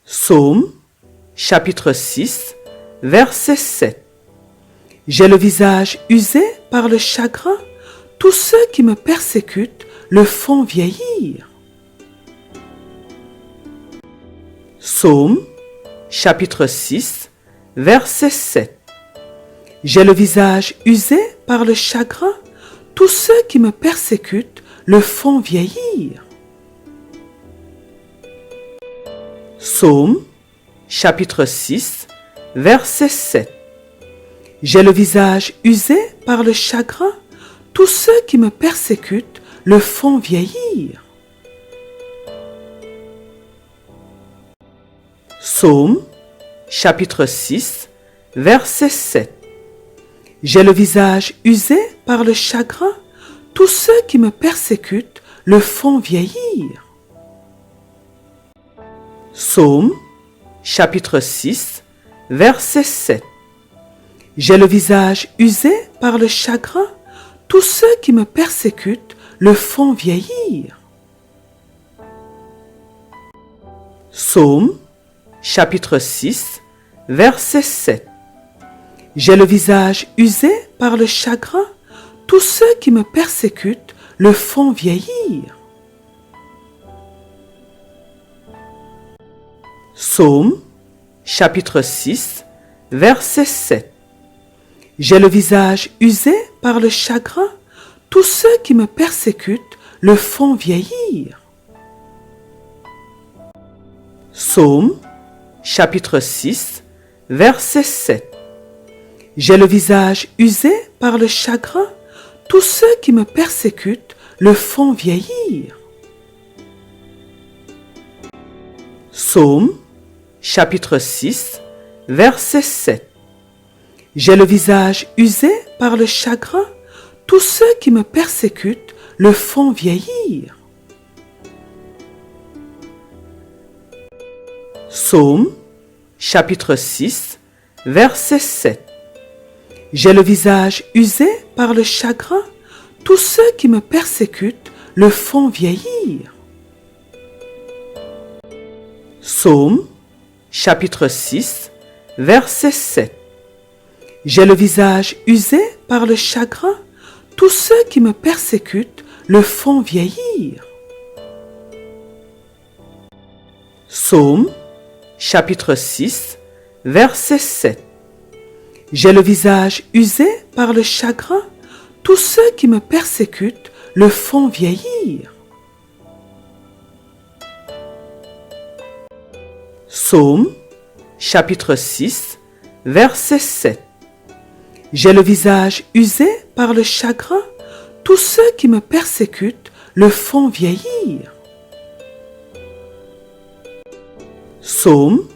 Psaume, chapitre 6, verset 7. J'ai le visage usé par le chagrin, tous ceux qui me persécutent le font vieillir. Psaume, chapitre 6, verset 7. J'ai le visage usé par le chagrin, tous ceux qui me persécutent le font vieillir. Psaume, chapitre 6, verset 7. J'ai le visage usé par le chagrin, tous ceux qui me persécutent le font vieillir. Psaume, chapitre 6, verset 7. J'ai le visage usé par le chagrin, tous ceux qui me persécutent le font vieillir. Psaume, chapitre 6, verset 7. J'ai le visage usé par le chagrin, tous ceux qui me persécutent le font vieillir. Psaume, chapitre 6, verset 7. J'ai le visage usé par le chagrin, tous ceux qui me persécutent le font vieillir. Psaume, chapitre 6, verset 7. J'ai le visage usé par le chagrin, tous ceux qui me persécutent le font vieillir. Psaume, chapitre 6, verset 7. J'ai le visage usé par le chagrin, tous ceux qui me persécutent le font vieillir. Psaume, chapitre 6, verset 7. J'ai le visage usé par le chagrin, tous ceux qui me persécutent le font vieillir. Psaume, chapitre 6, verset 7. J'ai le visage usé par le chagrin, tous ceux qui me persécutent le font vieillir. Psaume, chapitre 6, verset 7. J'ai le visage usé par le chagrin, tous ceux qui me persécutent le font vieillir. Psaume, chapitre 6, verset 7. J'ai le visage usé par le chagrin, tous ceux qui me persécutent le font vieillir. Psaume, chapitre 6, verset 7. J'ai le visage usé par le chagrin, tous ceux qui me persécutent le font vieillir. Psaume,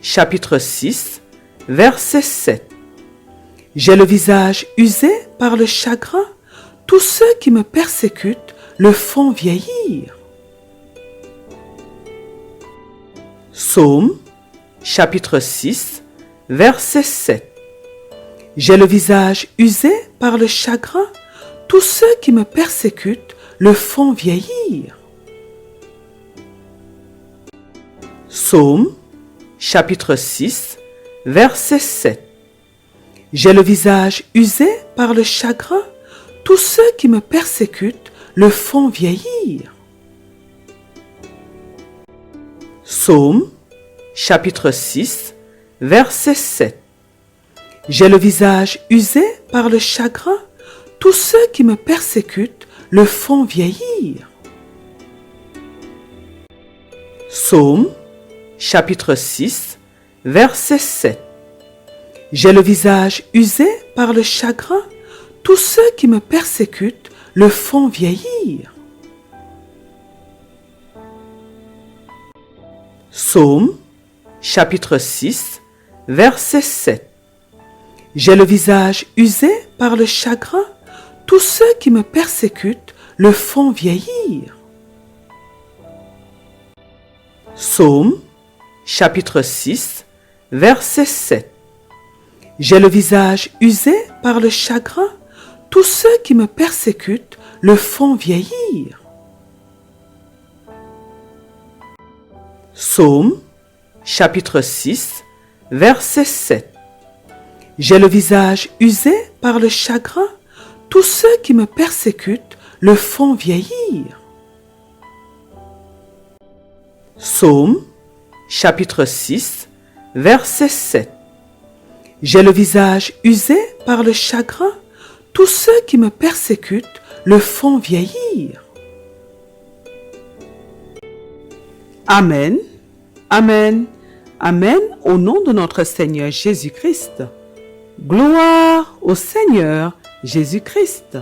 chapitre 6, verset 7. J'ai le visage usé par le chagrin, tous ceux qui me persécutent le font vieillir. Psaume, chapitre 6, verset 7. J'ai le visage usé par le chagrin, tous ceux qui me persécutent le font vieillir. Psaume, chapitre 6, verset 7. J'ai le visage usé par le chagrin, tous ceux qui me persécutent le font vieillir. Psaume, chapitre 6, verset 7. J'ai le visage usé par le chagrin, tous ceux qui me persécutent le font vieillir. Psaume, chapitre 6, verset 7. J'ai le visage usé par le chagrin, tous ceux qui me persécutent le font vieillir. Psaume, chapitre 6, verset 7. J'ai le visage usé par le chagrin, tous ceux qui me persécutent le font vieillir. Psaume, chapitre 6, verset 7. J'ai le visage usé par le chagrin, tous ceux qui me persécutent le font vieillir. Psaume, chapitre 6, verset 7. J'ai le visage usé par le chagrin, tous ceux qui me persécutent le font vieillir. Psaume, chapitre 6, verset 7. J'ai le visage usé par le chagrin, tous ceux qui me persécutent le font vieillir. Amen, Amen, Amen, au nom de notre Seigneur Jésus-Christ. Gloire au Seigneur Jésus-Christ.